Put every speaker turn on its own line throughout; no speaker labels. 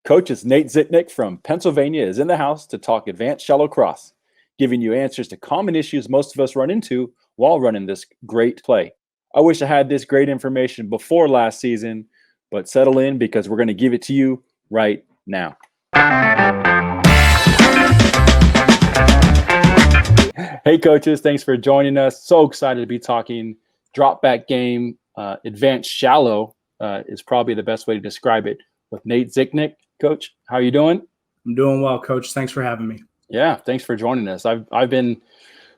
Coach, Nate Zitnik from Pennsylvania is in the house to talk advanced shallow cross, giving you answers to common issues most of us run into while running this great play. I wish I had this great information before last season, but settle in because we're going to give it to you right now. Hey, coaches, thanks for joining us. So excited to be talking drop back game. Advanced shallow is probably the best way to describe it with Nate Zitnik. Coach, how are you doing?
I'm doing well, Coach. Thanks for having me.
Yeah, thanks for joining us. I've been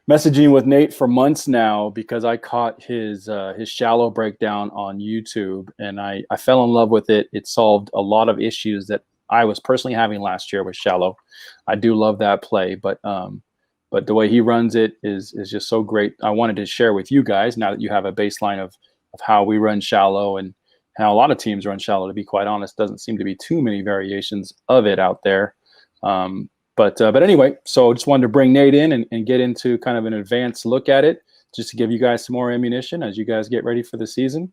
messaging with Nate for months now because I caught his shallow breakdown on YouTube, and I fell in love with it. It solved a lot of issues that I was personally having last year with shallow. I do love that play, but the way he runs it is just so great. I wanted to share with you guys now that you have a baseline of how we run shallow and how a lot of teams run shallow. To be quite honest, doesn't seem to be too many variations of it out there. But anyway, so just wanted to bring Nate in and get into kind of an advanced look at it, just to give you guys some more ammunition as you guys get ready for the season.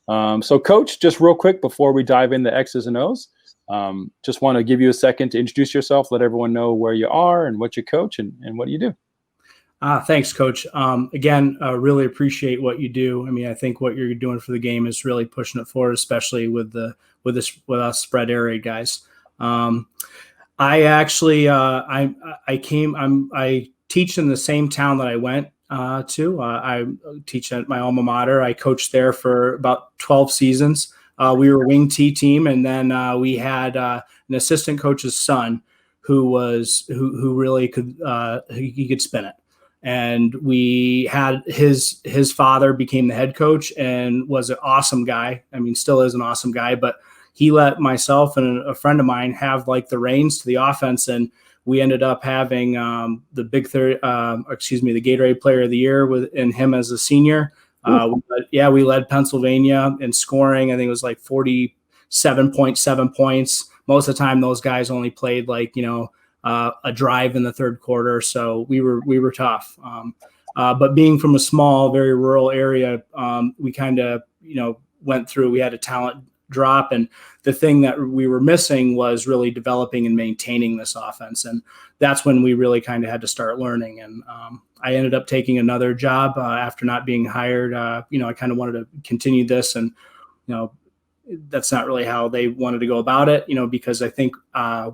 So Coach, just real quick before we dive into X's and O's, just want to give you a second to introduce yourself, let everyone know where you are and what you coach and what do you do.
Thanks, Coach. Again, really appreciate what you do. I mean, I think what you're doing for the game is really pushing it forward, especially with us spread air raid guys. I actually I teach in the same town that I went to. I teach at my alma mater. I coached there for about 12 seasons. We were a wing T team, and then we had an assistant coach's son who really could he could spin it. And we had his father became the head coach and was an awesome guy. I mean, still is an awesome guy, but he let myself and a friend of mine have like the reins to the offense. And we ended up having the Gatorade Player of the Year and him as a senior. We led Pennsylvania in scoring. I think it was like 47.7 points. Most of the time, those guys only played a drive in the third quarter. So we were tough. But being from a small, very rural area, we kind of, went through, we had a talent drop. And the thing that we were missing was really developing and maintaining this offense. And that's when we really kind of had to start learning. And I ended up taking another job after not being hired. I kind of wanted to continue this, and, that's not really how they wanted to go about it, because I think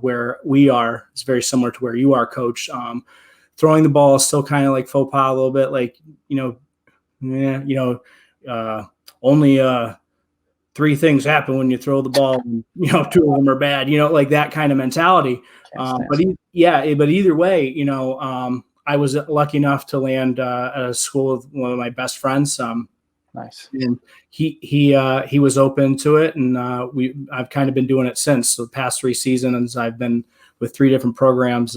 where we are is very similar to where you are, Coach. Throwing the ball is still kind of like faux pas a little bit, only three things happen when you throw the ball, and, two of them are bad, like that kind of mentality. But either way, I was lucky enough to land at a school with one of my best friends.
Nice.
And he was open to it, and I've kind of been doing it since. So the past 3 seasons, I've been with 3 different programs,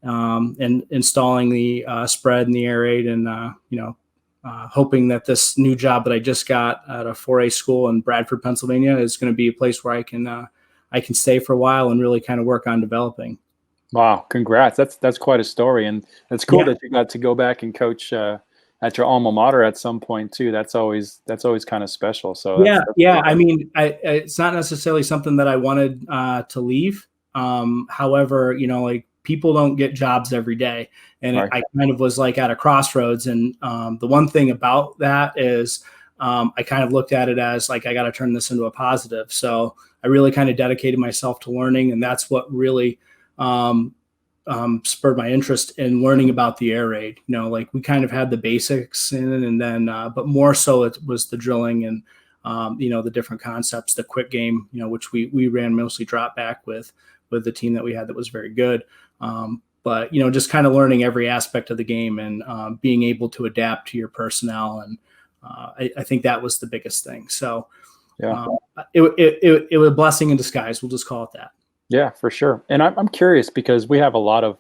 and installing the spread and the air raid, and hoping that this new job that I just got at a 4A school in Bradford, Pennsylvania, is going to be a place where I can stay for a while and really kind of work on developing.
Wow, congrats! That's quite a story, and it's cool that you got to go back and coach at your alma mater at some point too. That's always kind of special. So that's
I mean, it's not necessarily something that I wanted to leave. However, people don't get jobs every day, and right. I kind of was like at a crossroads. And the one thing about that is I kind of looked at it as like, I got to turn this into a positive. So I really kind of dedicated myself to learning, and that's what really spurred my interest in learning about the air raid. We kind of had the basics in it, and then but more so it was the drilling and the different concepts, the quick game, which we ran mostly drop back with the team that we had that was very good. But just kind of learning every aspect of the game and being able to adapt to your personnel, and I think that was the biggest thing. So it was a blessing in disguise. We'll just call it that.
Yeah, for sure. And I'm curious because we have a lot of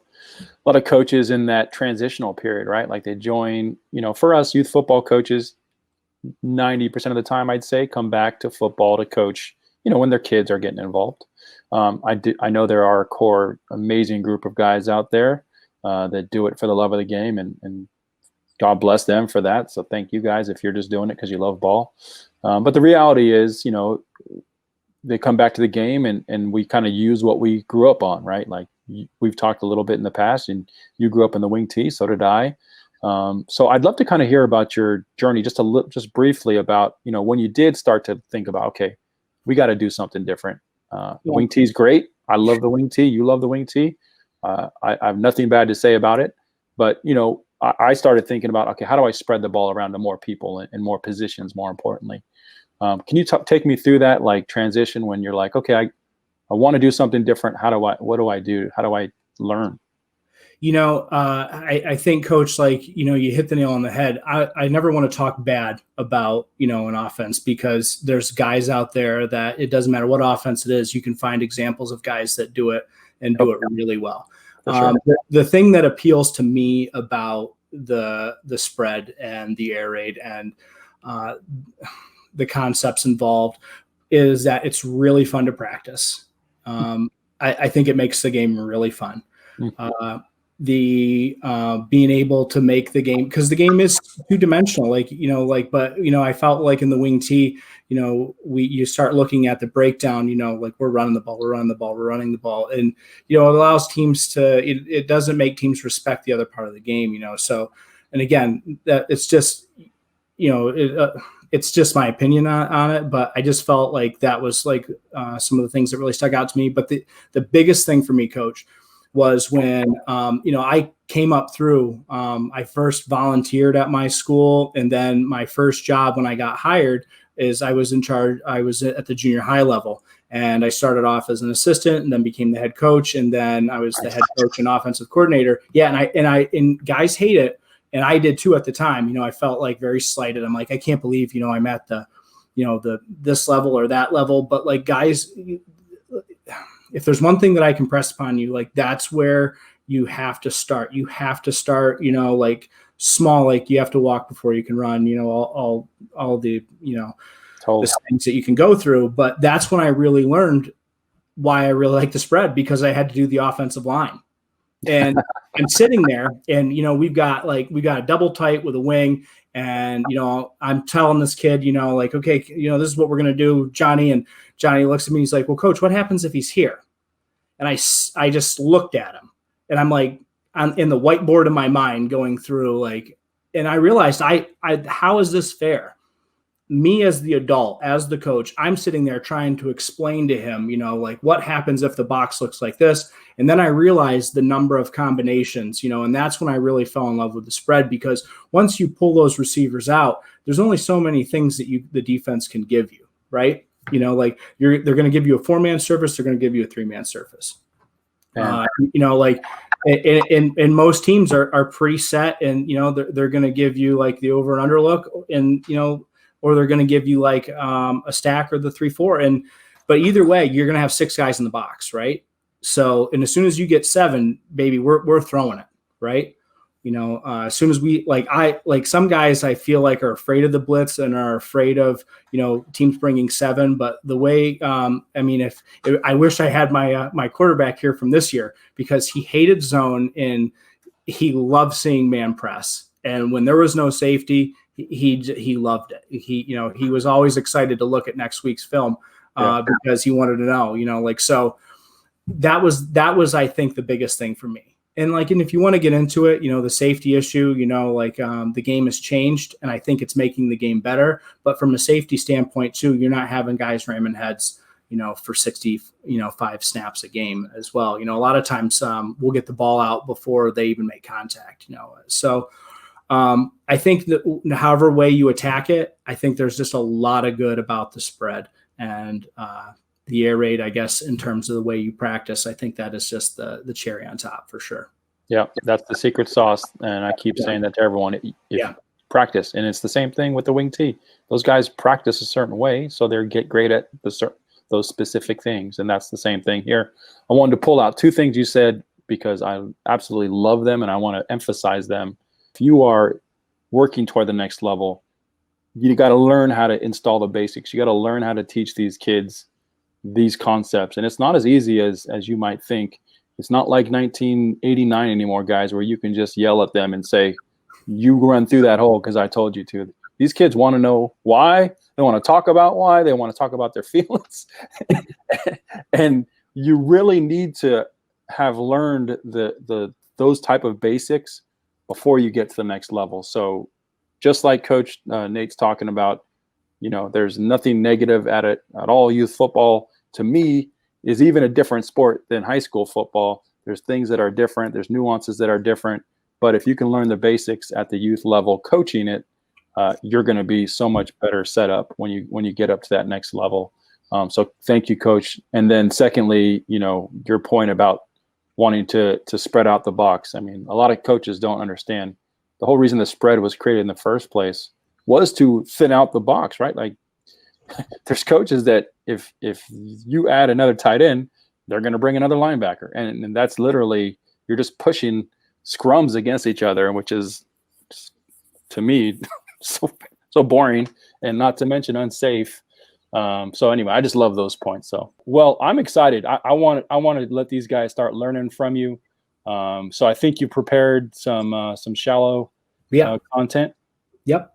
coaches in that transitional period, right? Like they join, for us youth football coaches, 90% of the time I'd say come back to football to coach, when their kids are getting involved. I know there are a core amazing group of guys out there that do it for the love of the game, and God bless them for that. So thank you guys if you're just doing it because you love ball. But the reality is, they come back to the game, and we kind of use what we grew up on, right? Like we've talked a little bit in the past, and you grew up in the wing tee, so did I. So I'd love to kind of hear about your journey, just briefly about, when you did start to think about, okay, we got to do something different. Wing tee is great. I love the wing tee. You love the wing tee. I have nothing bad to say about it. But, I started thinking about, okay, how do I spread the ball around to more people and more positions, more importantly? Can you take me through that, like, transition when you're like, okay, I want to do something different. What do I do? How do I learn?
I think, Coach, like, you hit the nail on the head. I never want to talk bad about, an offense, because there's guys out there that it doesn't matter what offense it is. You can find examples of guys that do it and do it really well.
Sure.
The thing that appeals to me about the spread and the air raid and the concepts involved is that it's really fun to practice. I think it makes the game really fun. Being able to make the game, because the game is two-dimensional, but I felt like in the wing tee, you start looking at the breakdown, like we're running the ball, and it allows teams it doesn't make teams respect the other part of the game, so, and again, that it's just it's just my opinion on it, but I just felt like that was like some of the things that really stuck out to me. But the biggest thing for me, Coach, was when, I came up through, I first volunteered at my school. And then my first job when I got hired is I was in charge. I was at the junior high level, and I started off as an assistant and then became the head coach. And then I was the head coach and offensive coordinator. Yeah. And guys hate it. And I did too at the time. I felt like very slighted. I'm like, I can't believe, I'm at this level or that level. But like, guys, if there's one thing that I can press upon you, like, that's where you have to start. You have to start, like, small, like you have to walk before you can run, all the,
Totally.
the things that you can go through. But that's when I really learned why I really like the spread, because I had to do the offensive line. And I'm sitting there, and, we got a double tight with a wing. And, I'm telling this kid, like, okay, this is what we're going to do, Johnny. And Johnny looks at me. He's like, well, Coach, what happens if he's here? And I just looked at him, and I'm like, I'm in the whiteboard in my mind going through, like, and I realized how is this fair? Me as the adult, as the coach, I'm sitting there trying to explain to him, like, what happens if the box looks like this? And then I realized the number of combinations, and that's when I really fell in love with the spread, because once you pull those receivers out, there's only so many things that the defense can give you, right? Like they're going to give you a 4-man surface, they're going to give you a 3-man surface. And most teams are pretty set, and they're going to give you like the over and under look, and or they're going to give you like a stack or the 3-4, but either way, you're going to have 6 guys in the box, right? So, and as soon as you get 7, baby, we're throwing it, right? As soon as we some guys I feel like are afraid of the blitz and are afraid of teams bringing 7. But the way I wish I had my quarterback here from this year, because he hated zone and he loved seeing man press. And when there was no safety, he loved it. He was always excited to look at next week's film because he wanted to know. So that was I think the biggest thing for me. And if you want to get into it, the safety issue, the game has changed, and I think it's making the game better. But from a safety standpoint too, you're not having guys ramming heads, for 5 snaps a game as well. A lot of times we'll get the ball out before they even make contact, So I think that however way you attack it, I think there's just a lot of good about the spread and the air raid, I guess, in terms of the way you practice. I think that is just the cherry on top for sure.
Yeah, that's the secret sauce. And I keep saying that to everyone. Practice. And it's the same thing with the wing tee. Those guys practice a certain way, so they get great at those specific things. And that's the same thing here. I wanted to pull out 2 things you said, because I absolutely love them and I want to emphasize them. If you are working toward the next level, you got to learn how to install the basics. You got to learn how to teach these kids these concepts. And it's not as easy as you might think. It's not like 1989 anymore, guys, where you can just yell at them and say, you run through that hole because I told you to. These kids want to know why, and don't want to talk about why. They want to talk about their feelings. And you really need to have learned those type of basics before you get to the next level. So just like Coach Nate's talking about, there's nothing negative at it at all. Youth football, to me, is even a different sport than high school football. There's things that are different. There's nuances that are different. But if you can learn the basics at the youth level, coaching it, you're going to be so much better set up when you get up to that next level. So thank you, Coach. And then secondly, your point about wanting to spread out the box. I mean, a lot of coaches don't understand the whole reason the spread was created in the first place was to thin out the box, right? Like there's coaches that if you add another tight end, they're going to bring another linebacker. And that's literally, you're just pushing scrums against each other, which is, to me, so boring, and not to mention unsafe. So anyway, I just love those points. So, well, I'm excited. I want to let these guys start learning from you. So I think you prepared some shallow content.
Yep.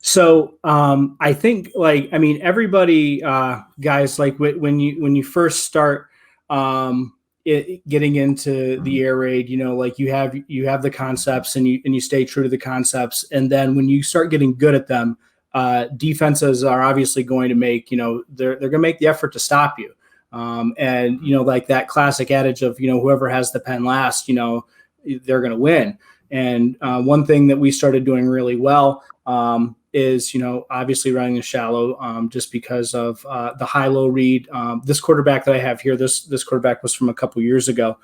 So I think everybody, guys, like when you first start getting into the air raid, you have the concepts and you stay true to the concepts. And then when you start getting good at them, defenses are obviously going to make, they're going to make the effort to stop you. And, like that classic adage of, whoever has the pen last, they're going to win. And one thing that we started doing really well is, obviously running the shallow just because of the high-low read. This quarterback that I have here, this quarterback was from a couple years ago.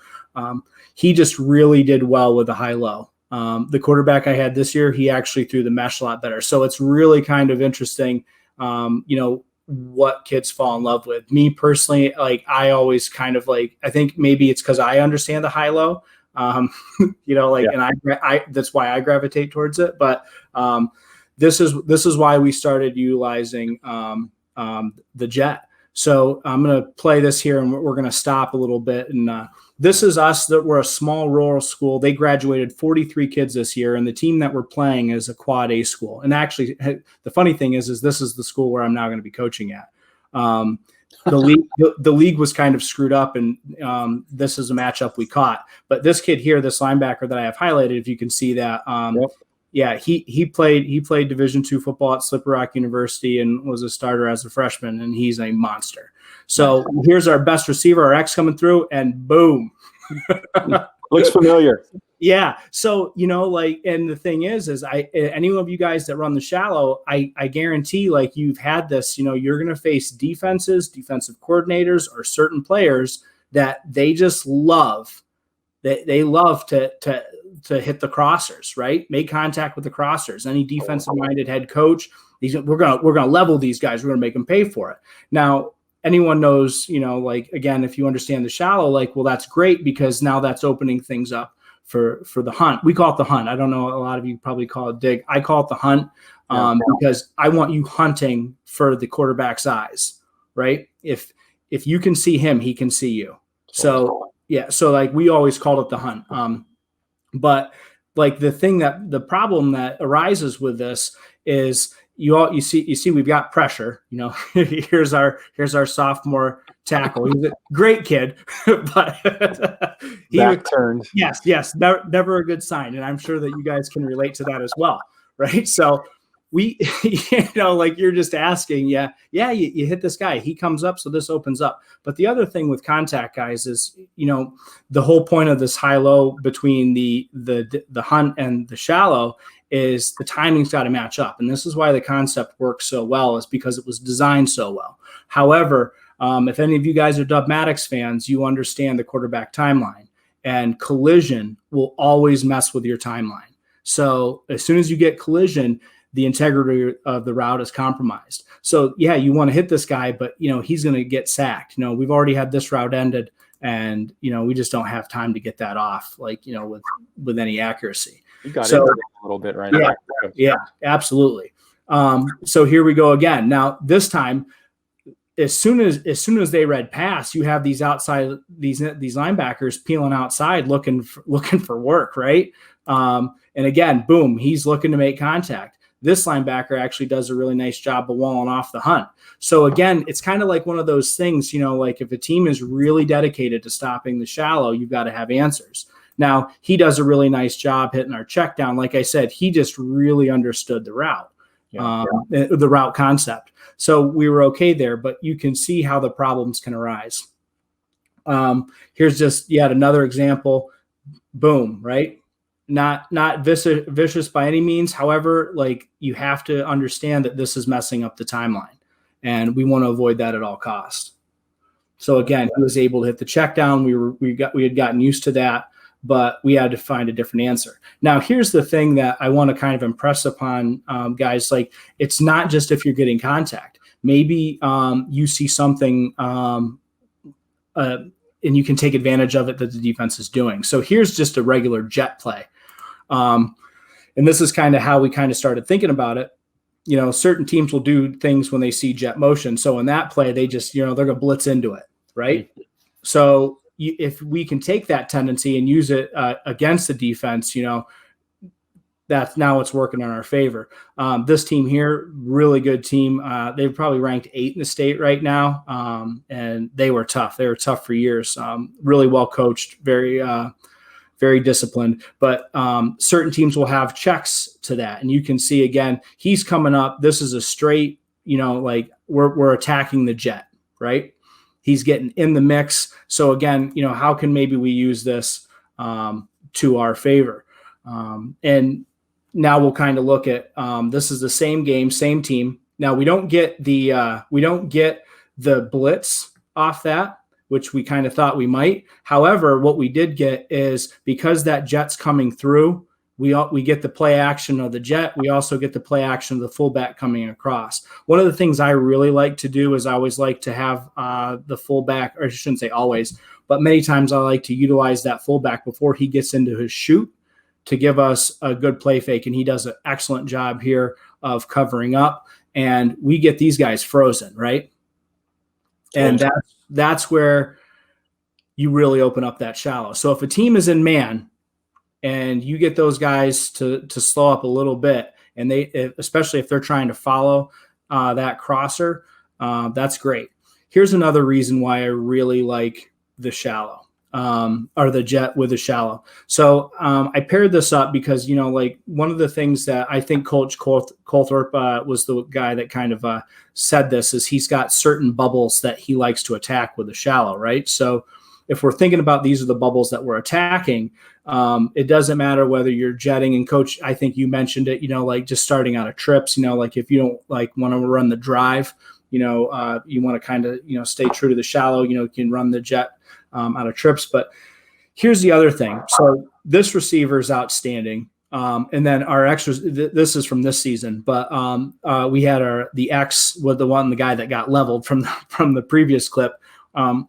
He just really did well with the high-low. The quarterback I had this year, he actually threw the mesh a lot better. So it's really kind of interesting, what kids fall in love with. Me personally, I always kind of I think maybe it's because I understand the high-low. And I that's why I gravitate towards it. But this is why we started utilizing the jet. So I'm going to play this here, and we're going to stop a little bit. And this is us. That we're a small rural school. They graduated 43 kids this year, and the team that we're playing is a quad A school. And actually, the funny thing is this is the school where I'm now going to be coaching at. The league was kind of screwed up, and this is a matchup we caught. But this kid here, this linebacker that I have highlighted, if you can see that, he played Division II football at Slippery Rock University and was a starter as a freshman, and he's a monster. So here's our best receiver, our X coming through, and boom.
Looks familiar.
Yeah. So, and the thing is any of you guys that run the shallow, I guarantee you've had this, you're going to face defensive coordinators or certain players that they just love, they love to hit the crossers, right? Make contact with the crossers. Any defensive minded head coach, we're going to level these guys. We're going to make them pay for it. Now, anyone knows, again, if you understand the shallow, well, that's great, because now that's opening things up for the hunt. We call it the hunt. I don't know. A lot of you probably call it dig. I call it the hunt because I want you hunting for the quarterback's eyes, right? If you can see him, he can see you. So yeah. So we always called it the hunt. But the problem that arises with this is you see we've got pressure. Here's our sophomore tackle. He's a great kid, but he
turned.
Yes, never a good sign, and I'm sure that you guys can relate to that as well, right? So we, you're just asking, you hit this guy, he comes up, so this opens up. But the other thing with contact, guys, is the whole point of this high-low between the hunt and the shallow is the timing's got to match up. And this is why the concept works so well, is because it was designed so well. However, if any of you guys are Dubmatics fans, you understand the quarterback timeline, and collision will always mess with your timeline. So as soon as you get collision, the integrity of the route is compromised. So you want to hit this guy, but he's going to get sacked. We've already had this route ended, and we just don't have time to get that off, with any accuracy.
You got it a little bit right now.
Yeah, absolutely. So here we go again. Now this time, as soon as they read pass, you have these outside these linebackers peeling outside looking for work, right? And again, boom, he's looking to make contact. this linebacker actually does a really nice job of walling off the hunt. So again, it's kind of like one of those things, like if a team is really dedicated to stopping the shallow, you've got to have answers. Now, he does a really nice job hitting our check down. Like I said, he just really understood the route, the route concept. So we were okay there, but you can see how the problems can arise. Here's just yet another example. Boom, right? Not vicious by any means. However, like, you have to understand that this is messing up the timeline, and we want to avoid that at all costs. So again, he was able to hit the check down. We had gotten used to that, but we had to find a different answer. Now, here's the thing that I want to kind of impress upon guys. Like, it's not just if you're getting contact. Maybe you see something and you can take advantage of it that the defense is doing. So here's just a regular jet play. And this is kind of how we kind of started thinking about it. Certain teams will do things when they see jet motion. So in that play, they just, they're going to blitz into it, right? So if we can take that tendency and use it against the defense, that's now it's working in our favor. This team here, really good team. They're probably ranked 8 in the state right now, and they were tough. They were tough for years. Really well coached, very disciplined. But certain teams will have checks to that, and you can see again, he's coming up. This is a straight, like we're attacking the jet, right? He's getting in the mix. So again, how can maybe we use this to our favor? And now we'll kind of look at this is the same game, same team. Now we don't get the blitz off that, which we kind of thought we might. However, what we did get is, because that jet's coming through, we get the play action of the jet. We also get the play action of the fullback coming across. One of the things I really like to do is I always like to have the fullback, or I shouldn't say always, but many times I like to utilize that fullback before he gets into his shoot to give us a good play fake. And he does an excellent job here of covering up, and we get these guys frozen, right? And that's where you really open up that shallow. So if a team is in man and you get those guys to slow up a little bit, and especially if they're trying to follow that crosser, that's great. Here's another reason why I really like the shallow. Or the jet with the shallow. So I paired this up because, like, one of the things that I think Coach Colthorpe was the guy that kind of said this, is he's got certain bubbles that he likes to attack with the shallow, right? So if we're thinking about these are the bubbles that we're attacking, it doesn't matter whether you're jetting. And Coach, I think you mentioned it, like just starting out of trips, like if you don't want to run the drive, you want to kind of, stay true to the shallow, you can run the jet out of trips. But here's the other thing. So this receiver is outstanding. And then our extras, this is from this season, but we had the X with the guy that got leveled from the previous clip.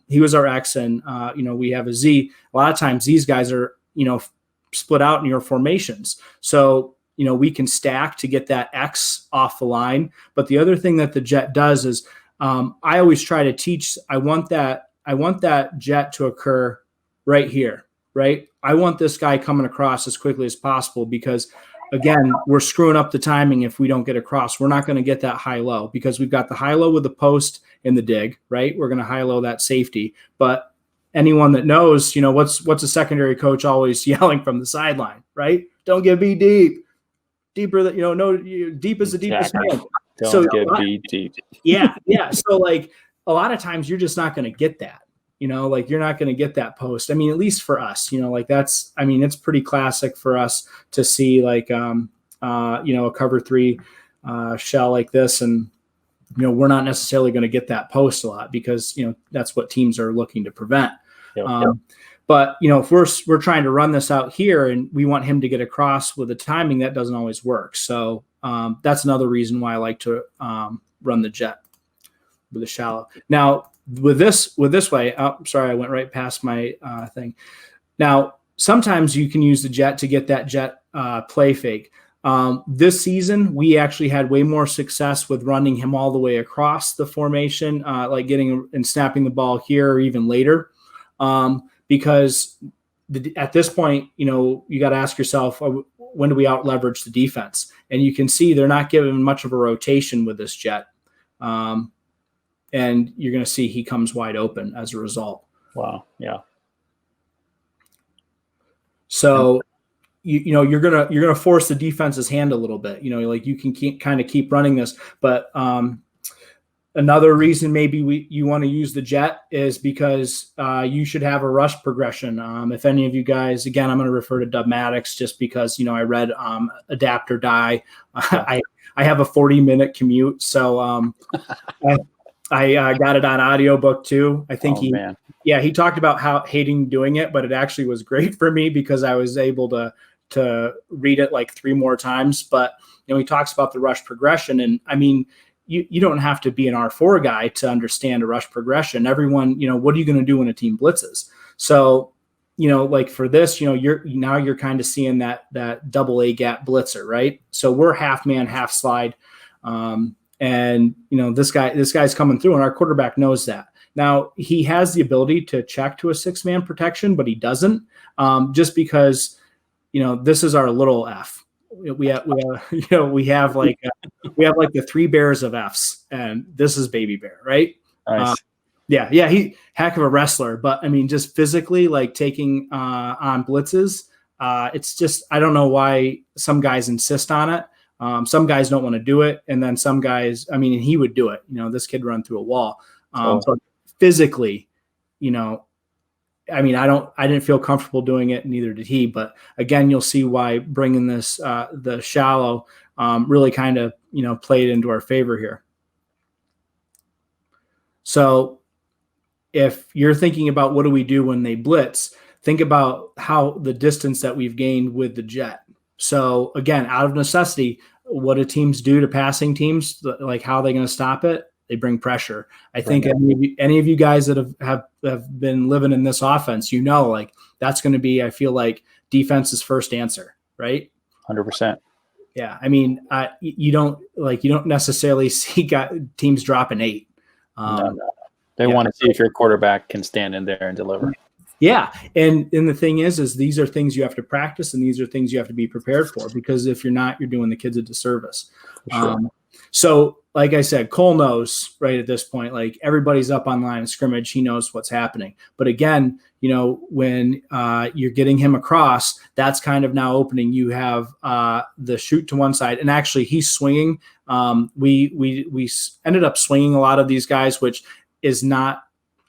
He was our X, and we have a Z. A lot of times these guys are, split out in your formations. So, we can stack to get that X off the line. But the other thing that the jet does is I always try to teach, I want that jet to occur right here, right? I want this guy coming across as quickly as possible, because, again, we're screwing up the timing if we don't get across. We're not going to get that high-low, because we've got the high-low with the post and the dig, right? We're going to high-low that safety. But anyone that knows, what's a secondary coach always yelling from the sideline, right? Don't get beat deep. Deeper than, deep is the deepest man.
Don't get beat deep.
Yeah. So, like, a lot of times you're just not going to get that, you're not going to get that post. I mean, at least for us, it's pretty classic for us to see a cover 3 shell like this. And, we're not necessarily going to get that post a lot, because, that's what teams are looking to prevent. Yep. But, if we're trying to run this out here and we want him to get across with the timing, that doesn't always work. So that's another reason why I like to run the jet with the shallow. Now, with this way, sorry, I went right past my thing. Now, sometimes you can use the jet to get that jet play fake. This season, we actually had way more success with running him all the way across the formation, like getting and snapping the ball here or even later. Because at this point, you got to ask yourself, when do we out leverage the defense? And you can see they're not giving much of a rotation with this jet. And you're going to see he comes wide open as a result.
Wow. Yeah.
So, you're gonna force the defense's hand a little bit. Like you can keep running this, but another reason maybe you want to use the jet is because you should have a rush progression. If any of you guys, again, I'm going to refer to Dubmatics just because I read Adapt or Die. I have a 40-minute commute, so I got it on audiobook too. I think he talked about hating doing it, but it actually was great for me because I was able to read it like 3 more times. But he talks about the rush progression, and I mean, you don't have to be an R4 guy to understand a rush progression. Everyone, what are you going to do when a team blitzes? So, like for this, you're kind of seeing that double A gap blitzer, right? So we're half man, half slide. And this guy's coming through, and our quarterback knows that. Now he has the ability to check to a 6-man protection, but he doesn't, just because, this is our little F. We have like the 3 bears of Fs, and this is baby bear, right?
Nice.
He heck of a wrestler, but I mean, just physically, like taking on blitzes, it's just, I don't know why some guys insist on it. Some guys don't want to do it, and then some guys, I mean, he would do it. This kid run through a wall, but physically, I mean, I didn't feel comfortable doing it, neither did he. But again, you'll see why bringing this the shallow really kind of played into our favor here. So if you're thinking about what do we do when they blitz, think about how the distance that we've gained with the jet. So again, out of necessity, what do teams do to passing teams? Like, how are they going to stop it? They bring pressure. I think any of you guys that have been living in this offense, like that's going to be, I feel like, defense's first answer, right?
100%.
Yeah. I mean, you don't necessarily see teams dropping 8.
No. They want to see if your quarterback can stand in there and deliver.
Yeah. And the thing is these are things you have to practice, and these are things you have to be prepared for, because if you're not, you're doing the kids a disservice. Sure. So like I said, Cole knows right at this point, like everybody's up on line of scrimmage. He knows what's happening. But again, when you're getting him across, that's kind of now opening. You have the shoot to one side, and actually he's swinging. We ended up swinging a lot of these guys, which is not,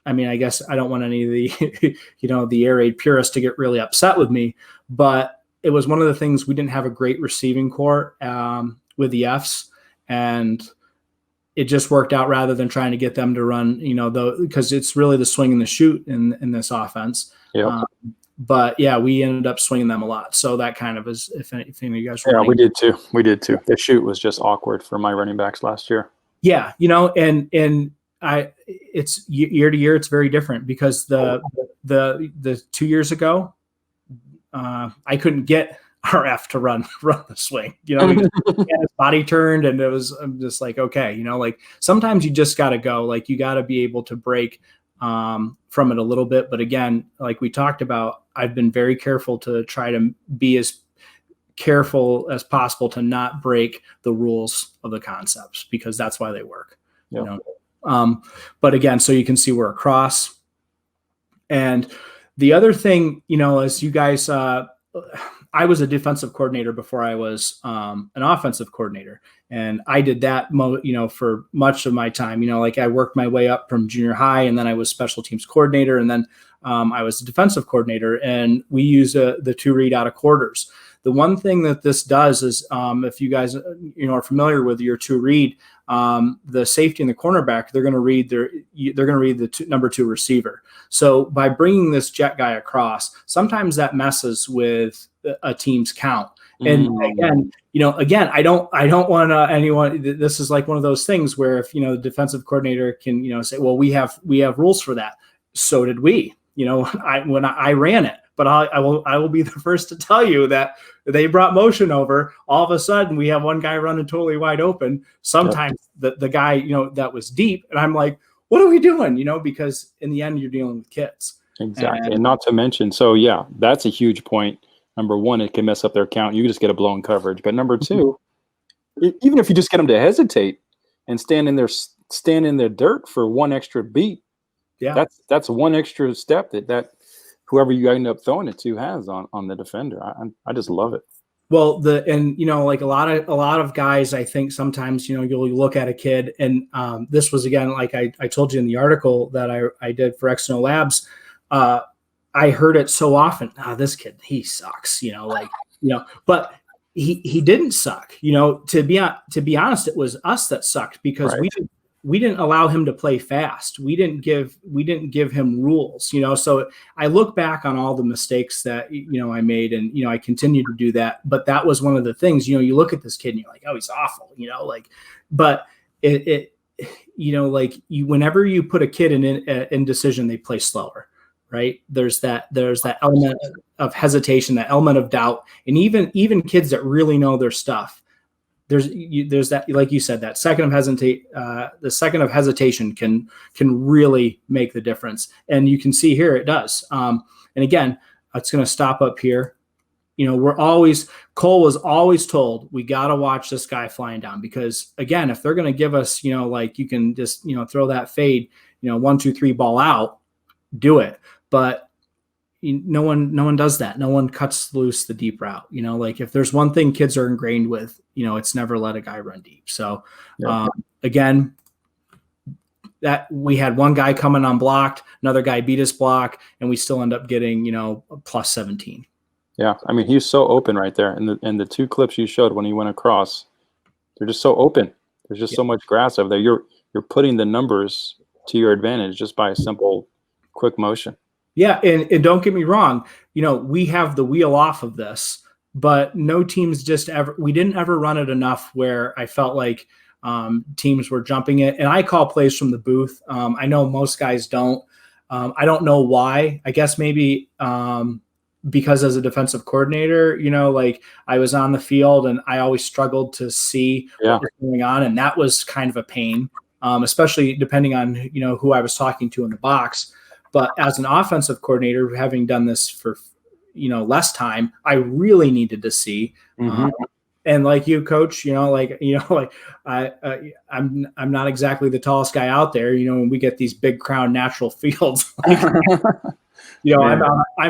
I mean, I guess I don't want any of the, the air raid purists to get really upset with me, but it was one of the things. We didn't have a great receiving core with the Fs, and it just worked out rather than trying to get them to run, because it's really the swing and the shoot in this offense. Yeah. But yeah, we ended up swinging them a lot. So that kind of is, if anything, you guys.
Yeah, we did too. The shoot was just awkward for my running backs last year.
Yeah. And it's year to year, it's very different, because the 2 years ago, I couldn't get RF to run the swing, he had his body turned, and I'm just like, okay, like sometimes you just got to go, like you got to be able to break from it a little bit. But again, like we talked about, I've been very careful to try to be as careful as possible to not break the rules of the concepts, because that's why they work. Yep. But again, so you can see we're across. And the other thing, as you guys, I was a defensive coordinator before I was an offensive coordinator. And I did that, for much of my time. Like I worked my way up from junior high, and then I was special teams coordinator, and then I was a defensive coordinator, and we use the 2 read out of quarters. The one thing that this does is, if you guys are familiar with your 2 read, the safety and the cornerback, they're going to read the number 2 receiver. So by bringing this jet guy across, sometimes that messes with a team's count. And again, I don't want anyone. This is like one of those things where if the defensive coordinator can say, well, we have rules for that. So did we. When I ran it. But I will be the first to tell you that they brought motion over. All of a sudden, we have one guy running totally wide open. Sometimes the guy, that was deep. And I'm like, what are we doing? Because in the end, you're dealing with kids.
Exactly. And not to mention, so yeah, that's a huge point. number one, it can mess up their count. You just get a blown coverage. But number two, even if you just get them to hesitate and stand in their dirt for one extra beat,
Yeah.
that's one extra step that whoever you end up throwing it to has on the defender. I just love it.
Well, like a lot of guys, I think sometimes, you'll look at a kid, and this was, again, like I told you in the article that I did for X&O Labs. I heard it so often. This kid, he sucks, but he didn't suck, to be honest, it was us that sucked, because
Right.
we didn't allow him to play fast. We didn't give him rules, so I look back on all the mistakes that, I made, and, I continue to do that. But that was one of the things, you look at this kid and you're like, oh, he's awful, but whenever you put a kid in indecision, they play slower. Right. There's that element of hesitation, that element of doubt. And even kids that really know their stuff, there's that, like you said, that the second of hesitation can really make the difference. And you can see here it does. And again, it's going to stop up here. Cole was always told, we got to watch this guy flying down, because again, if they're going to give us, you can just, throw that fade, 1, 2, 3 ball out, do it. But no one does that. No one cuts loose the deep route. If there's one thing kids are ingrained with, it's never let a guy run deep. So again, that we had one guy coming unblocked, another guy beat his block, and we still end up getting, plus 17.
Yeah. I mean, he was so open right there. And the two clips you showed when he went across, they're just so open. There's just so much grass over there. You're putting the numbers to your advantage just by a simple, quick motion.
Yeah, and don't get me wrong, we have the wheel off of this, but no teams we didn't ever run it enough where I felt like teams were jumping it. And I call plays from the booth. I know most guys don't. I don't know why. I guess maybe because as a defensive coordinator, I was on the field and I always struggled to see what was going on. And that was kind of a pain, especially depending on, who I was talking to in the box. But as an offensive coordinator, having done this for, less time, I really needed to see. And like you, Coach, I'm not exactly the tallest guy out there. When we get these big crown natural fields, I'm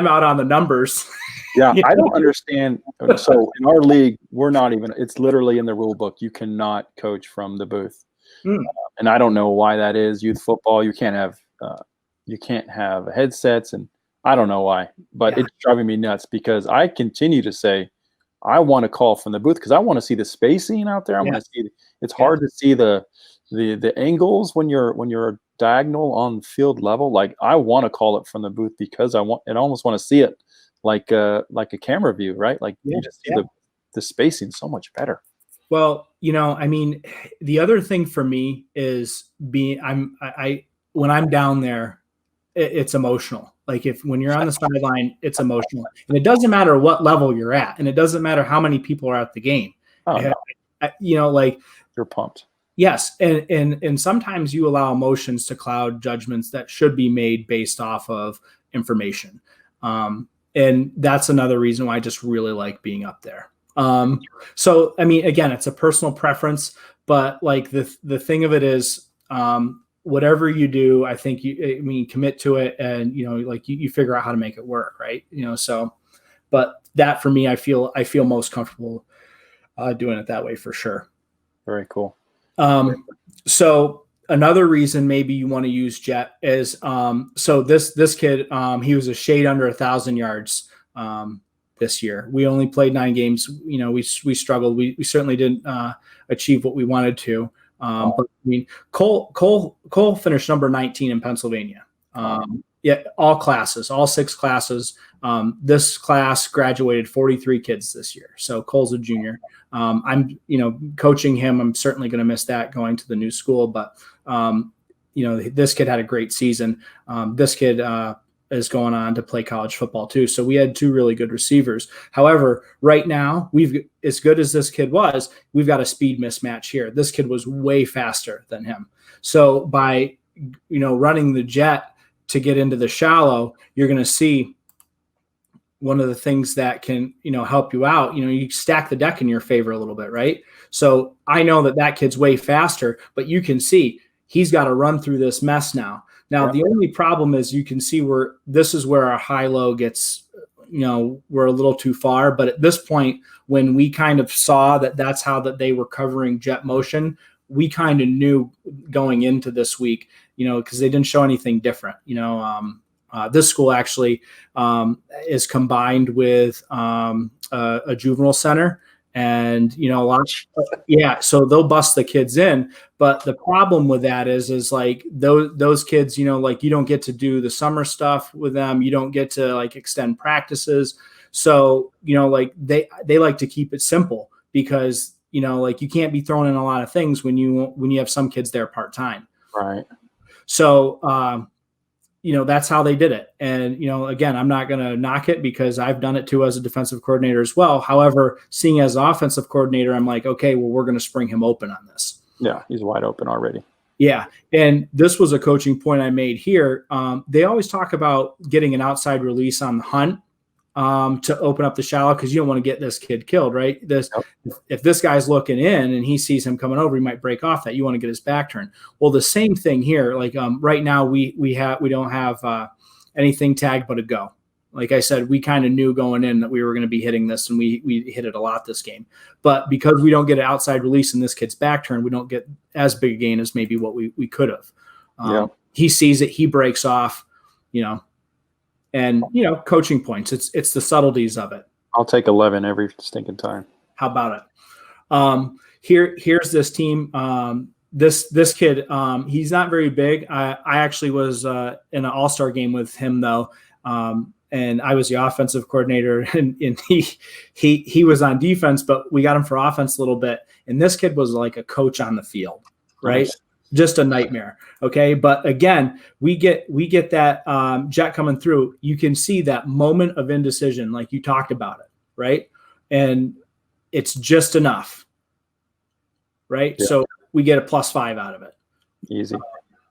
out on the numbers.
Yeah, I don't understand. So in our league, we're not even. It's literally in the rule book. You cannot coach from the booth, and I don't know why that is. Youth football, you can't have headsets, and I don't know why, but it's driving me nuts, because I continue to say I want to call from the booth because I want to see the spacing out there. I want to see. It's hard to see the angles when you're diagonal on field level. Like, I want to call it from the booth because I almost want to see it like a camera view, right? Like you just see the spacing so much better.
Well, I mean, the other thing for me is when I'm down there, it's emotional. Like when you're on the sideline, it's emotional, and it doesn't matter what level you're at, and it doesn't matter how many people are at the game.
No. You're pumped.
Yes, and sometimes you allow emotions to cloud judgments that should be made based off of information, and that's another reason why I just really like being up there. So I mean, again, it's a personal preference, but like the thing of it is, whatever you do, I think you commit to it, and you figure out how to make it work, right? So, but that for me, I feel most comfortable doing it that way for sure.
Very cool.
So another reason maybe you want to use jet is so this kid, he was a shade under 1,000 yards this year. We only played 9 games. We struggled. We certainly didn't achieve what we wanted to. But I mean, Cole finished number 19 in Pennsylvania. All classes, all 6 classes. This class graduated 43 kids this year. So Cole's a junior. I'm, coaching him. I'm certainly going to miss that going to the new school, but this kid had a great season. This kid is going on to play college football too. So we had 2 really good receivers. However, right now as good as this kid was, we've got a speed mismatch here. This kid was way faster than him. So by, running the jet to get into the shallow, you're going to see one of the things that can, help you out, you stack the deck in your favor a little bit, right? So I know that kid's way faster, but you can see he's got to run through this mess now. Now, the only problem is you can see this is where our high-low gets, we're a little too far. But at this point, when we kind of saw that that's how that they were covering jet motion, we kind of knew going into this week, because they didn't show anything different. This school actually is combined with a juvenile center. And, so they'll bust the kids in. But the problem with that is like those kids, like you don't get to do the summer stuff with them. You don't get to like extend practices. So, like they like to keep it simple because, like you can't be throwing in a lot of things when you have some kids there part-time.
Right.
So, that's how they did it. And, again, I'm not going to knock it because I've done it too as a defensive coordinator as well. However, seeing as an offensive coordinator, I'm like, okay, well, we're going to spring him open on this.
Yeah, he's wide open already.
Yeah. And this was a coaching point I made here. They always talk about getting an outside release on the hunt to open up the shallow because you don't want to get this kid killed, right? If this guy's looking in and he sees him coming over, he might break off that. You want to get his back turned. Well, the same thing here. Like right now, we don't have anything tagged but a go. Like I said, we kind of knew going in that we were going to be hitting this, and we hit it a lot this game. But because we don't get an outside release in this kid's back turn, we don't get as big a gain as maybe what we could have. He sees it, he breaks off, and coaching points. It's the subtleties of it.
I'll take 11 every stinking time.
How about it? Here's this team. This kid, he's not very big. I actually was in an all-star game with him though. And I was the offensive coordinator, and he was on defense, but we got him for offense a little bit. And this kid was like a coach on the field, right? Nice. Just a nightmare. Okay. But again, we get that jet coming through. You can see that moment of indecision, like you talked about it. Right. And it's just enough. Right. Yeah. So we get a +5 out of it.
Easy.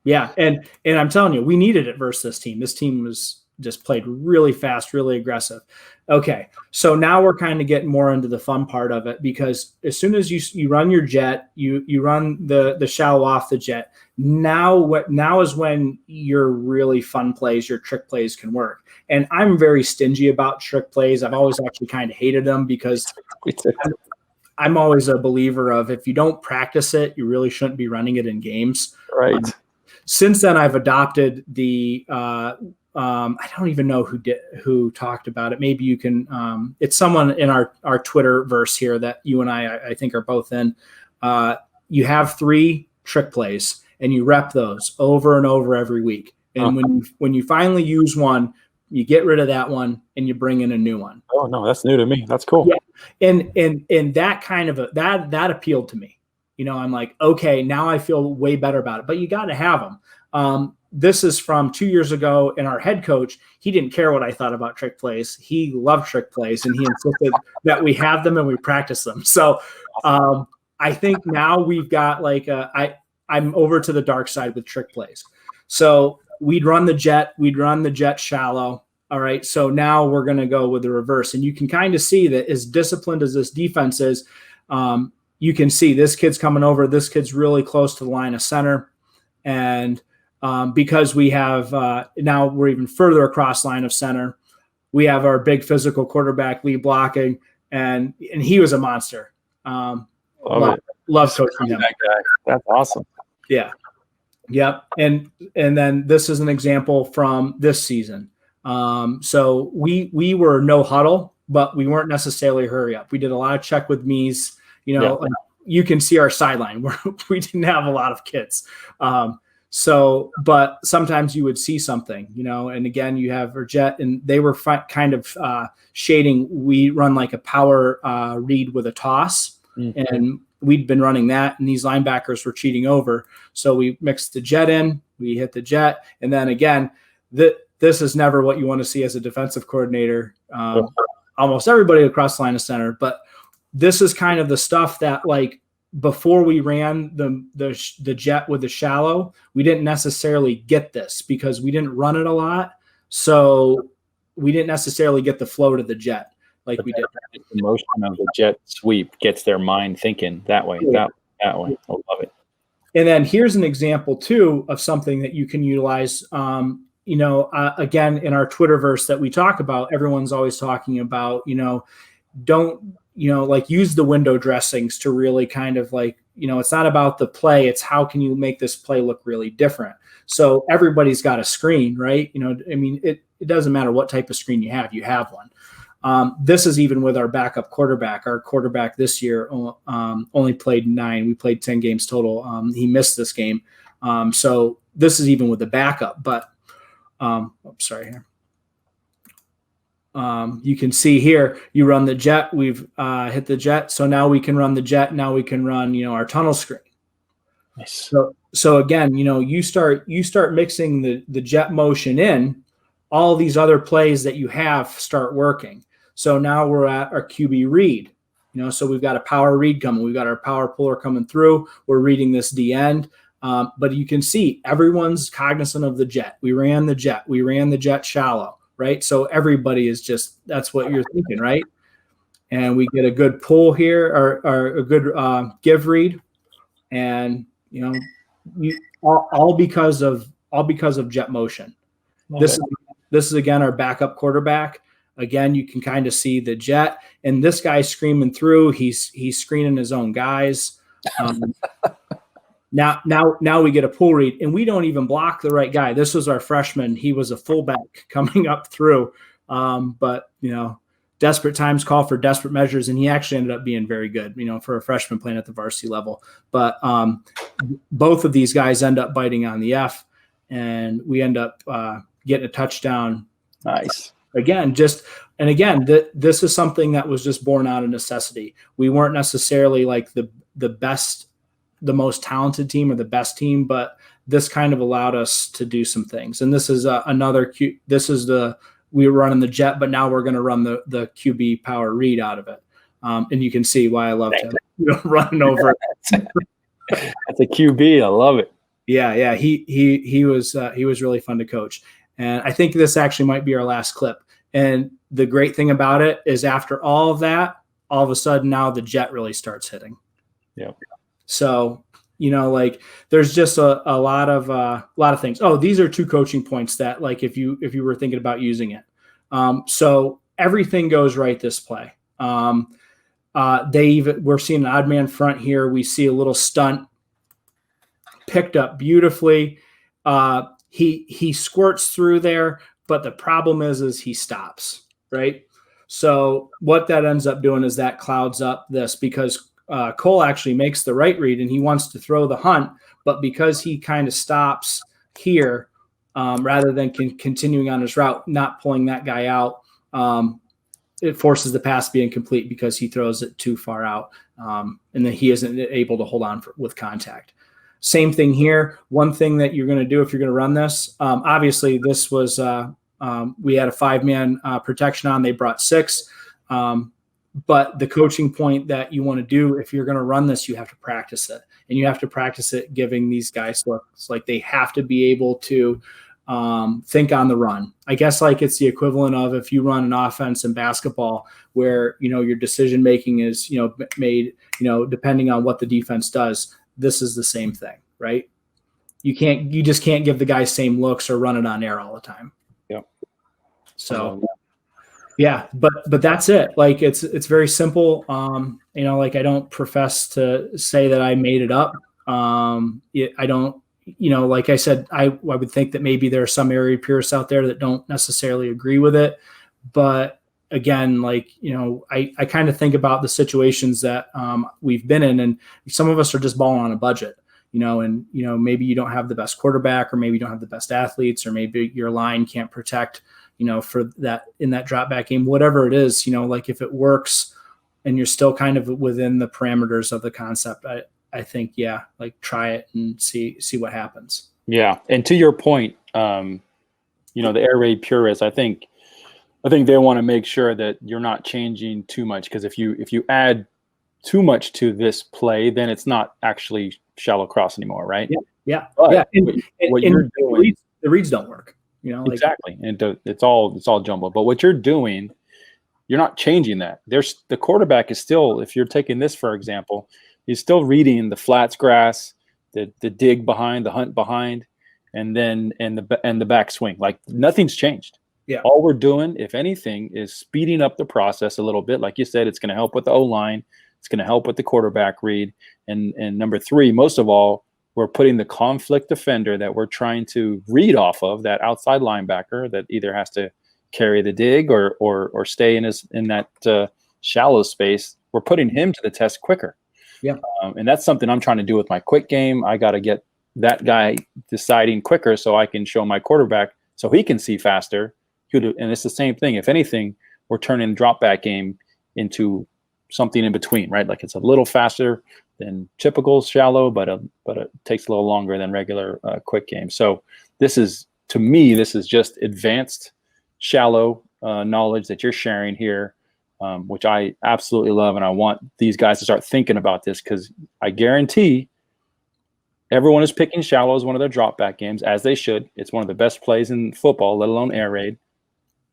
Yeah. And I'm telling you, we needed it versus this team. This team was just played really fast, really aggressive. Okay. So now we're kind of getting more into the fun part of it, because as soon as you run your jet, you run the shallow off the jet. Now is when your really fun plays, your trick plays can work. And I'm very stingy about trick plays. I've always actually kind of hated them because I'm always a believer of if you don't practice it, you really shouldn't be running it in games.
Right.
Since then, I've adopted the I don't even know who talked about it. Maybe you can. It's someone in our Twitter verse here that you and I think are both in. You have 3 trick plays and you rep those over and over every week. And when you finally use one, you get rid of that one and you bring in a new one.
Oh no, that's new to me. That's cool.
Yeah, and that kind of that appealed to me. I'm like, okay, now I feel way better about it. But you got to have them. This is from 2 years ago, and our head coach, he didn't care what I thought about trick plays. He loved trick plays, and he insisted that we have them and we practice them. So I think now we've got I'm over to the dark side with trick plays. So we'd run the jet shallow. All right. So now we're going to go with the reverse. And you can kind of see that as disciplined as this defense is, you can see this kid's coming over. This kid's really close to the line of center. And because we have now we're even further across line of center. We have our big physical quarterback lead blocking, and he was a monster. Love coaching him.
That guy. That's awesome.
Yeah. Yep. And then this is an example from this season. So we were no huddle, but we weren't necessarily hurry up. We did a lot of check with me's. Like you can see our sideline where we didn't have a lot of kids. But sometimes you would see something, and again, you have our jet, and they were kind of shading. We run like a power read with a toss, and we'd been running that, and these linebackers were cheating over. So we mixed the jet in, we hit the jet, and then again, this is never what you want to see as a defensive coordinator. Almost everybody across the line of center, but this is kind of the stuff that like. Before we ran the jet with the shallow, we didn't necessarily get this because we didn't run it a lot. So we didn't necessarily get the flow to the jet like we did.
The motion of the jet sweep gets their mind thinking that way, that way. I love it.
And then here's an example too of something that you can utilize. Again, in our Twitterverse that we talk about, everyone's always talking about, don't, like use the window dressings to really kind of like, it's not about the play. It's how can you make this play look really different? So everybody's got a screen, right? It doesn't matter what type of screen you have one. This is even with our backup quarterback. Our quarterback this year only played 9. We played 10 games total. He missed this game. So this is even with the backup. But sorry here. You can see here, you run the jet. We've hit the jet. So now we can run the jet. Now we can run, our tunnel screen.
Nice.
So again, you start mixing the jet motion in. All these other plays that you have start working. So now we're at our QB read. So we've got a power read coming. We've got our power puller coming through. We're reading this D end. But you can see everyone's cognizant of the jet. We ran the jet. We ran the jet shallow, right? So everybody is just, that's what you're thinking, right? And we get a good pull here or a good give read. And, all because of jet motion. This is again our backup quarterback. Again, you can kind of see the jet, and this guy's screaming through. He's screening his own guys. Now we get a pull read, and we don't even block the right guy. This was our freshman. He was a fullback coming up through. But desperate times call for desperate measures, and he actually ended up being very good, for a freshman playing at the varsity level. But both of these guys end up biting on the F, and we end up getting a touchdown.
Nice.
Again, this is something that was just born out of necessity. We weren't necessarily like the best, the most talented team or the best team, but this kind of allowed us to do some things. And this is we were running the jet, but now we're going to run the QB power read out of it. And you can see why I love him running over.
That's a QB. I love it.
Yeah. He was really fun to coach. And I think this actually might be our last clip. And the great thing about it is after all of that, all of a sudden now the jet really starts hitting.
Yeah.
So, there's just a lot of things. Oh, these are 2 coaching points that like, if you were thinking about using it. So everything goes right this play. We're seeing an odd man front here. We see a little stunt picked up beautifully. He squirts through there, but the problem is he stops, right? So what that ends up doing is that clouds up this because Cole actually makes the right read and he wants to throw the hunt, but because he kind of stops here rather than continuing on his route, not pulling that guy out, it forces the pass to be incomplete because he throws it too far out and then he isn't able to hold on with contact. Same thing here. One thing that you're going to do if you're going to run this, obviously this was we had a 5-man protection on. They brought 6. But the coaching point that you want to do if you're going to run this, you have to practice it. And you have to practice it giving these guys looks. Like they have to be able to think on the run. I guess like it's the equivalent of if you run an offense in basketball where, your decision making is, made, depending on what the defense does. This is the same thing, right? You just can't give the guys same looks or run it on air all the time.
Yep.
So yeah, but that's it. Like it's very simple. Like I don't profess to say that I made it up. I don't, like I said, I would think that maybe there are some area purists out there that don't necessarily agree with it. But again, like, I kind of think about the situations that we've been in, and some of us are just balling on a budget, and, maybe you don't have the best quarterback, or maybe you don't have the best athletes, or maybe your line can't protect, for that in that drop back game, whatever it is, like if it works and you're still kind of within the parameters of the concept, I think, yeah, like try it and see what happens.
Yeah. And to your point, the air raid purists, I think they want to make sure that you're not changing too much, because if you add too much to this play, then it's not actually shallow cross anymore, right?
Yeah.
But
And
what you're doing,
the reads don't work.
Exactly. And it's all jumbled. But what you're doing, you're not changing that. There's the quarterback is still, if you're taking this for example, he's still reading the flats grass, the dig behind, the hunt behind, and then and the back swing. Like nothing's changed.
Yeah.
All we're doing, if anything, is speeding up the process a little bit. Like you said, it's going to help with the O-line. It's going to help with the quarterback read. And number three, most of all, we're putting the conflict defender that we're trying to read off of, that outside linebacker that either has to carry the dig or stay in that shallow space. We're putting him to the test quicker.
Yeah.
And that's something I'm trying to do with my quick game. I got to get that guy deciding quicker so I can show my quarterback so he can see faster. And it's the same thing. If anything, we're turning drop back game into something in between, right? Like it's a little faster than typical shallow, but it takes a little longer than regular quick game. So this is, to me, this is just advanced shallow knowledge that you're sharing here, which I absolutely love. And I want these guys to start thinking about this, because I guarantee everyone is picking shallow as one of their drop back games, as they should. It's one of the best plays in football, let alone air raid.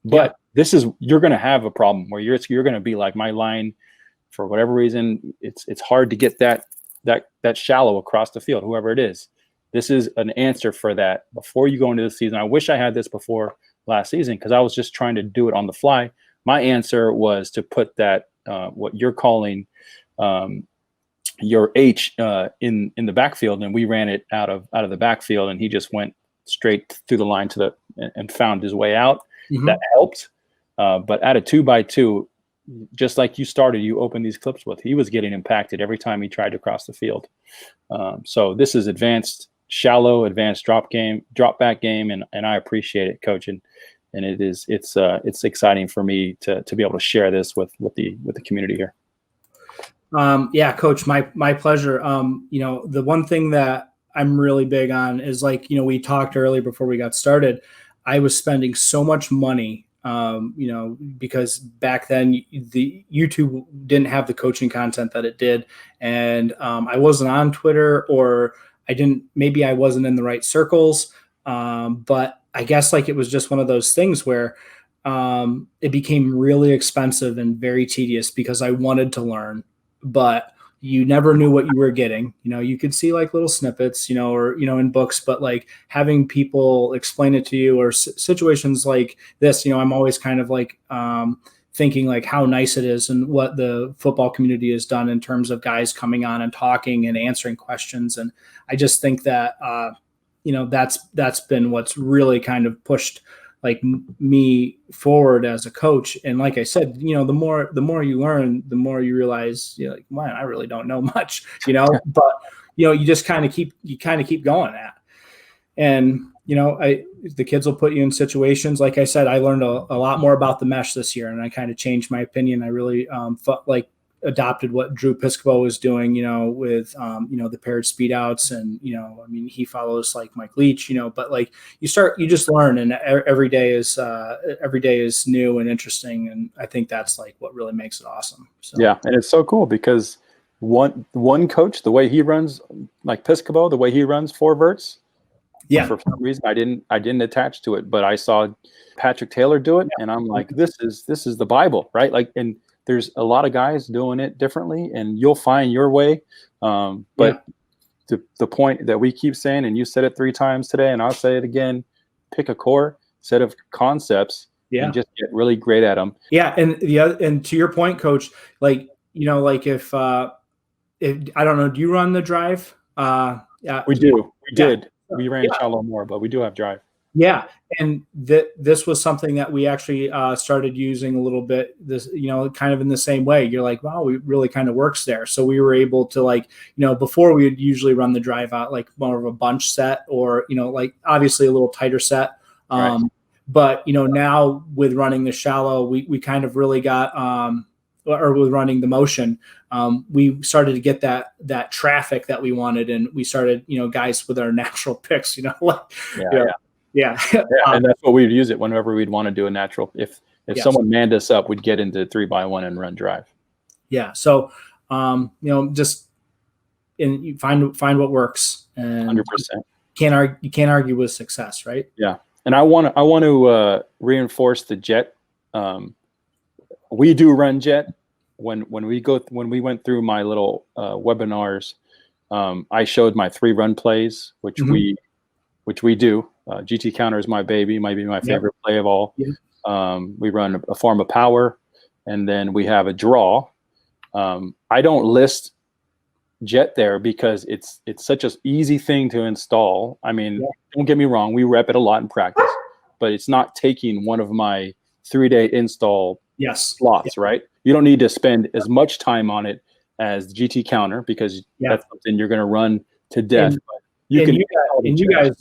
But this is, you're going to have a problem where you're going to be like, my line, for whatever reason, it's hard to get that shallow across the field, whoever it is. This is an answer for that before you go into the season. I wish I had this before last season, because I was just trying to do it on the fly. My answer was to put that what you're calling your H in the backfield, and we ran it out of the backfield, and he just went straight through the line and found his way out. Mm-hmm. That helped. But at a 2x2, just like you started, you opened these clips with, he was getting impacted every time he tried to cross the field. So this is advanced shallow, advanced drop back game, and I appreciate it, Coach. And it's exciting for me to be able to share this with the community here.
Yeah, Coach, my pleasure. The one thing that I'm really big on is, like, we talked earlier before we got started, I was spending so much money, because back then the YouTube didn't have the coaching content that it did. And I wasn't on Twitter, or maybe I wasn't in the right circles. But I guess like it was just one of those things where it became really expensive and very tedious, because I wanted to learn, but you never knew what you were getting. You could see like little snippets, or, in books, but like having people explain it to you, or situations like this, I'm always kind of like thinking like how nice it is and what the football community has done in terms of guys coming on and talking and answering questions. And I just think that, that's been what's really kind of pushed like me forward as a coach. And like I said, the more you learn, the more you realize you're like, man, I really don't know much, but you just kind of keep going at. And, the kids will put you in situations. Like I said, I learned a lot more about the mesh this year, and I kind of changed my opinion. I really felt like adopted what Drew Piscopo was doing, with, the paired speed outs. And, he follows like Mike Leach, but like you just learn, and every day is new and interesting. And I think that's like what really makes it awesome. So.
Yeah. And it's so cool because one coach, the way he runs, like Piscopo, the way he runs 4 verts.
Yeah.
For some reason, I didn't attach to it, but I saw Patrick Taylor do it, and I'm like, this is the Bible, right? Like, and there's a lot of guys doing it differently, and you'll find your way. But the point that we keep saying, and you said it 3 times today, and I'll say it again: pick a core set of concepts, and just get really great at them.
Yeah, and to your point, Coach, like like if I don't know, do you run the drive?
Yeah, we do. We did. We ran shallow more, but we do have drive.
Yeah. And this was something that we actually started using a little bit, this, kind of in the same way. You're like, wow, it really kind of works there. So we were able to, like, before we would usually run the drive out like more of a bunch set, or, like obviously a little tighter set.
Right.
But, now with running the shallow, we kind of really got, or with running the motion, we started to get that traffic that we wanted, and we started, guys with our natural picks, Yeah.
And that's what we'd use it whenever we'd want to do a natural. If someone manned us up, we'd get into 3x1 and run drive.
Yeah. So, just find what works, and
100%.
You can't argue with success, right?
Yeah. And I want to reinforce the jet. We do run jet. When we went through my little webinars, I showed my 3 run plays, which we do. GT counter is my baby, might be my favorite play of all. We run a form of power, and then we have a draw. I don't list jet there because it's such an easy thing to install. I mean, don't get me wrong, we rep it a lot in practice, but it's not taking one of my 3-day install slots, right? You don't need to spend as much time on it as GT counter because that's something you're going to run to death. You
guys,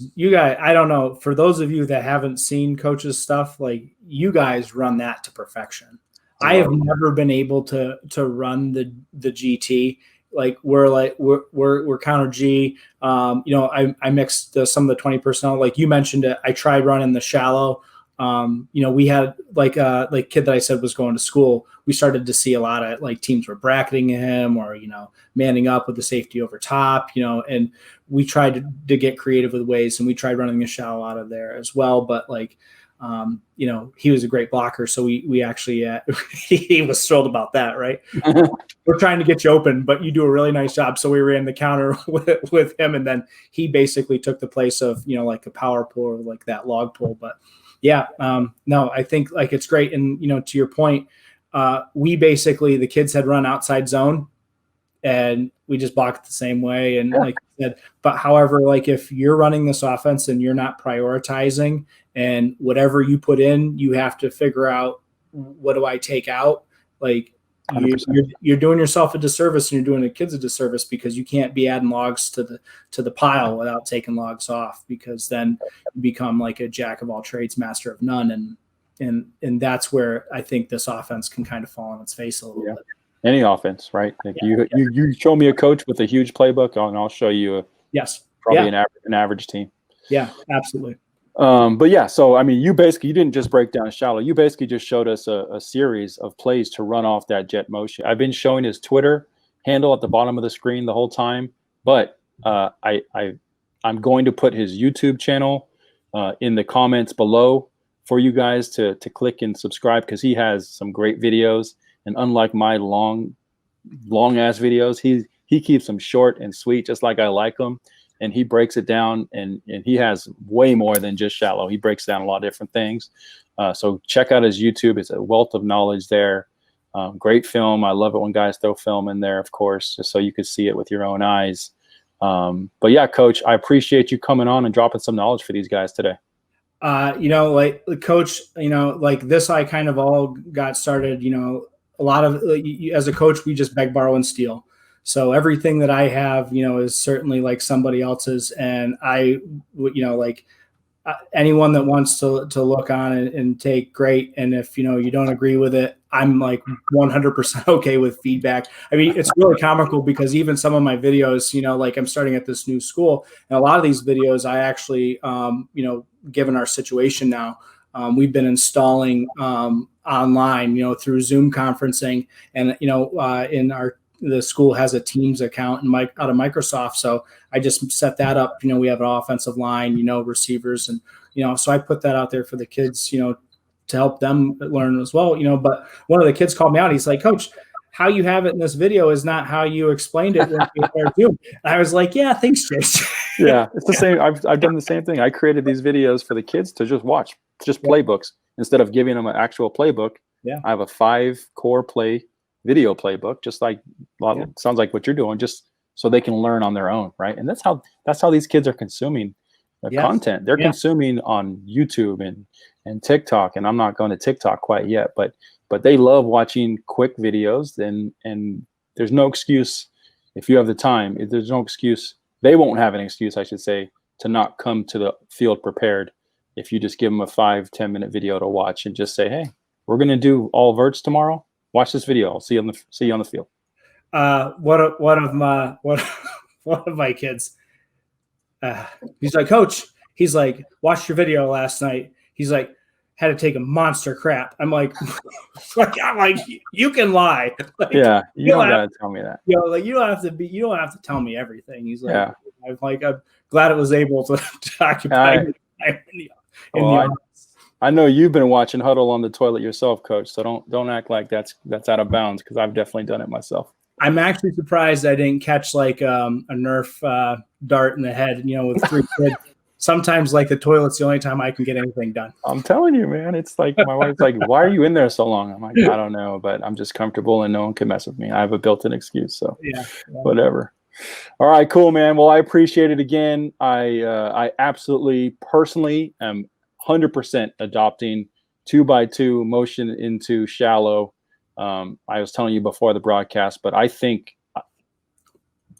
I don't know, for those of you that haven't seen Coach's stuff, like, you guys run that to perfection. I have never been able to run the GT. Like, we're counter G. I mixed some of the 20 personnel. Like you mentioned it, I tried running the shallow. We had like kid that I said was going to school. We started to see a lot of like teams were bracketing him or, manning up with the safety over top, and we tried to get creative with ways, and we tried running the shallow out of there as well. But like, he was a great blocker. So we actually, he was thrilled about that. Right. We're trying to get you open, but you do a really nice job. So we ran the counter with him, and then he basically took the place of, like a power pull or like that log pull. But no, I think like it's great. And, to your point, we basically, the kids had run outside zone and we just blocked the same way. And like you said, but however, like if you're running this offense and you're not prioritizing, and whatever you put in, you have to figure out, what do I take out? Like you're doing yourself a disservice, and you're doing the kids a disservice, because you can't be adding logs to the pile without taking logs off, because then you become like a jack of all trades, master of none. And that's where I think this offense can kind of fall on its face a little bit.
Any offense, right? Like you show me a coach with a huge playbook, and I'll show you probably an average team.
Yeah, absolutely.
But so I mean, you didn't just break down shallow. You basically just showed us a series of plays to run off that jet motion. I've been showing his Twitter handle at the bottom of the screen the whole time, but I'm going to put his YouTube channel in the comments below for you guys to click and subscribe, because he has some great videos. And unlike my long ass videos, he keeps them short and sweet, just like I like them. And he breaks it down, and he has way more than just shallow. He breaks down a lot of different things. So check out his YouTube. It's a wealth of knowledge there. Great film. I love it when guys throw film in there, of course, just so you could see it with your own eyes. But yeah, Coach, I appreciate you coming on and dropping some knowledge for these guys today.
Like Coach, like this, I kind of all got started, a lot of, as a coach, we just beg, borrow, and steal. So everything that I have, is certainly like somebody else's. And I, anyone that wants to look on and take, great. And if, you don't agree with it, I'm like 100% okay with feedback. I mean, it's really comical, because even some of my videos, like I'm starting at this new school, and a lot of these videos I actually, given our situation now, we've been installing online, through Zoom conferencing, and the school has a Teams account out of Microsoft, so I just set that up. We have an offensive line, receivers, and so I put that out there for the kids, to help them learn as well. But one of the kids called me out. He's like, Coach, how you have it in this video is not how you explained it when we were Zoom. I was like, yeah, thanks, Chase.
Yeah, it's the same. I've done the same thing. I created these videos for the kids to just watch, just playbooks, instead of giving them an actual playbook. Yeah, I have a 5-core play video playbook, just like sounds like what you're doing, just so they can learn on their own, right? And that's how these kids are consuming content. They're consuming on YouTube and TikTok, and I'm not going to TikTok quite yet, but they love watching quick videos. And there's no excuse if you have the time. There's no excuse. They won't have an excuse, I should say, to not come to the field prepared if you just give them a 5-10 minute video to watch and just say, hey, we're going to do all verts tomorrow. Watch this video. I'll see you on the field.
One of my kids, he's like, Coach, he's like, watched your video last night. He's like, had to take a monster crap. I'm like, you can lie. Like,
yeah, you don't gotta tell me that.
You don't have to tell me everything. He's like, I'm glad it was able to occupy. in the
Well,
office.
I know you've been watching Huddle on the toilet yourself, Coach. So don't act like that's out of bounds, because I've definitely done it myself.
I'm actually surprised I didn't catch like a Nerf dart in the head. With 3 kids, sometimes like the toilet's the only time I can get anything done.
I'm telling you, man. It's like my wife's like, "Why are you in there so long?" I'm like, "I don't know, but I'm just comfortable and no one can mess with me. I have a built-in excuse, so
Yeah.
whatever." All right, cool, man. Well, I appreciate it again. I absolutely personally am 100% adopting 2x2 motion into shallow. I was telling you before the broadcast, but I think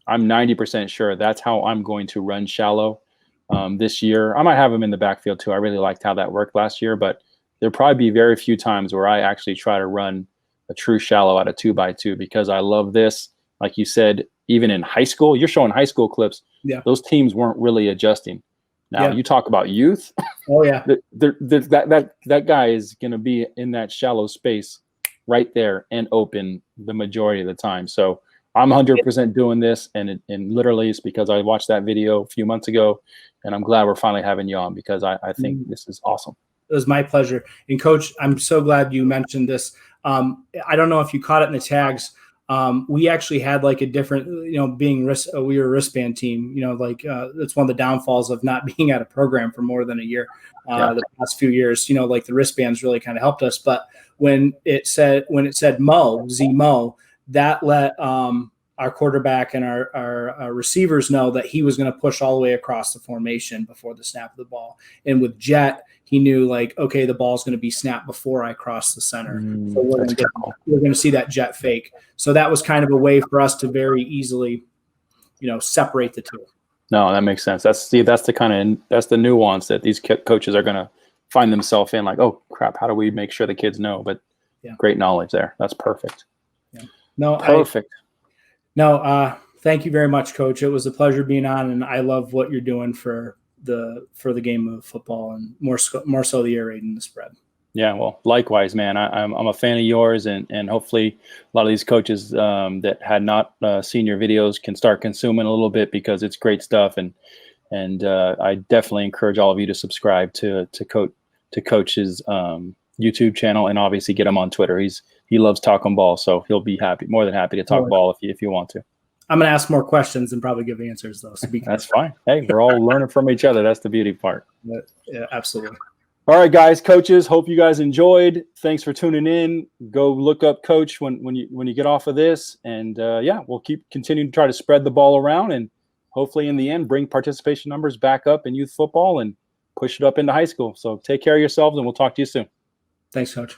I'm 90% sure that's how I'm going to run shallow this year. I might have him in the backfield too. I really liked how that worked last year, but there'll probably be very few times where I actually try to run a true shallow out of 2x2, because I love this. Like you said, even in high school, you're showing high school clips.
Yeah.
Those teams weren't really adjusting. Now
Yeah.
you talk about youth.
Oh yeah.
that guy is going to be in that shallow space right there and open the majority of the time. So I'm 100% doing this, and literally it's because I watched that video a few months ago, and I'm glad we're finally having you on, because I think this is awesome.
It was my pleasure. And Coach, I'm so glad you mentioned this. I don't know if you caught it in the tags. We actually had like a different, being we were a wristband team, that's one of the downfalls of not being at a program for more than a year. The past few years, like the wristbands really kind of helped us. But when it said Mo, Z-Mo, that let our quarterback and our receivers know that he was going to push all the way across the formation before the snap of the ball. And with Jet, he knew like, okay, the ball's going to be snapped before I cross the center. So we're going to see that jet fake. So that was kind of a way for us to very easily, separate the two.
No, that makes sense. That's the nuance that these coaches are going to find themselves in. Like, oh crap, how do we make sure the kids know? But great knowledge there. That's perfect.
Yeah. No,
perfect.
Thank you very much, Coach. It was a pleasure being on, and I love what you're doing for the game of football, and more so the air raid and the spread.
Yeah, well, likewise, man. I'm a fan of yours, and hopefully a lot of these coaches that had not seen your videos can start consuming a little bit, because it's great stuff. And I definitely encourage all of you to subscribe to Coach's YouTube channel, and obviously get him on Twitter. He loves talking ball, so he'll be more than happy to talk ball if you want to.
I'm going to ask more questions and probably give answers, though. So
that's fine. Hey, we're all learning from each other. That's the beauty part.
Yeah, absolutely.
All right, guys, coaches, hope you guys enjoyed. Thanks for tuning in. Go look up Coach when you get off of this. And we'll continue to try to spread the ball around, and hopefully in the end bring participation numbers back up in youth football and push it up into high school. So take care of yourselves, and we'll talk to you soon.
Thanks, Coach.